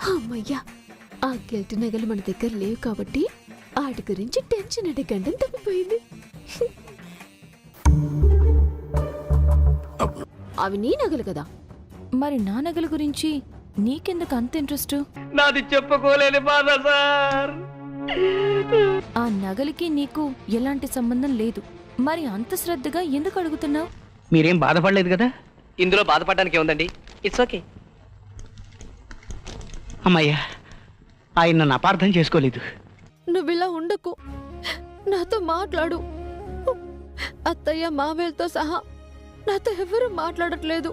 అమ్మయ్యా, ఆ గిల్ట్ నగలు మన దగ్గర లేవు కాబట్టి వాటి గురించి టెన్షన్ అడగండి తప్పిపోయింది. అవి నీ నగలు కదా. మరి నా నగల గురించి నీకెందుకు అంత ఇంట్రెస్ట్? నాది చెప్పుకోలేని బాధ సార్. ఆ నగలికి నీకు ఎలాంటి సంబంధం లేదు. మరి అంత శ్రద్ధగా ఎందుకు అడుగుతున్నావు? మీరేం బాధపడలేదు కదా? ఇందులో బాధపడడానికి ఏముందండి, ఇట్స్ ఓకే. అమ్మయ్యా, ఆయన నన్ను అపార్థం చేసుకోలేదు. నువ్విలా ఉండకు, నాతో మాట్లాడు. అత్తయ్య మావేలతో సహా నాతో ఎవరు మాట్లాడట్లేదు.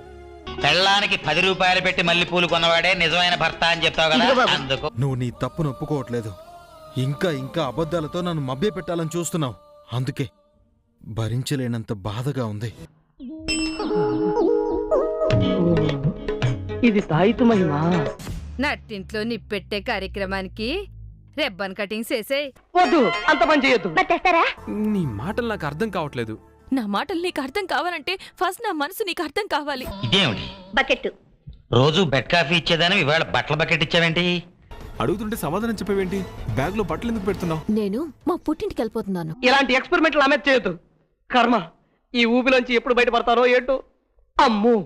పెళ్ళానికి 10 రూపాయలు పెట్టి మల్లెపూలు కొన్నవాడే నిజమైన భర్త అని చెప్తావు కదా, అందుకు. నువ్వు నీ తప్పును ఒప్పుకోవట్లేదు. ఇంకా ఇంకా అబద్ధాలతో నన్ను మభ్య పెట్టాలని చూస్తున్నావు. అందుకే భరించలేనంత బాధగా ఉంది. ఇది తాయితు మహిమా. నట్టింట్లో నిప్పెట్టే కార్యక్రమానికి రెబ్బన్ కటింగ్ చేసే. వద్దు, అంత పని చేయొద్దు. నీ మాటలు నాకు అర్థం కావట్లేదు. నా మాటలు నీకు అర్థం కావాలంటే ఫస్ట్ నా మనసు నీకు అర్థం కావాలి. ఇదేమిటి బకెట్ రోజు బెడ్ కాఫీ ఇచ్చేదాని ఇవాళ బట్టల బకెట్ ఇచ్చావేంటి? అడుగుతుంటే సమాధానం చెప్పేవేంటి? బ్యాగ్ లో బట్టలు ఎందుకు పెడుతున్నావు? నేను మా పుట్టింటికి వెళ్ళిపోతున్నాను. ఇలాంటి ఎక్స్పెరిమెంట్లు ఆమె చేయొద్దు. కర్మ, ఈ ఊబిలోంచి ఎప్పుడు బయటపడతారో ఏంటో. అమ్మో.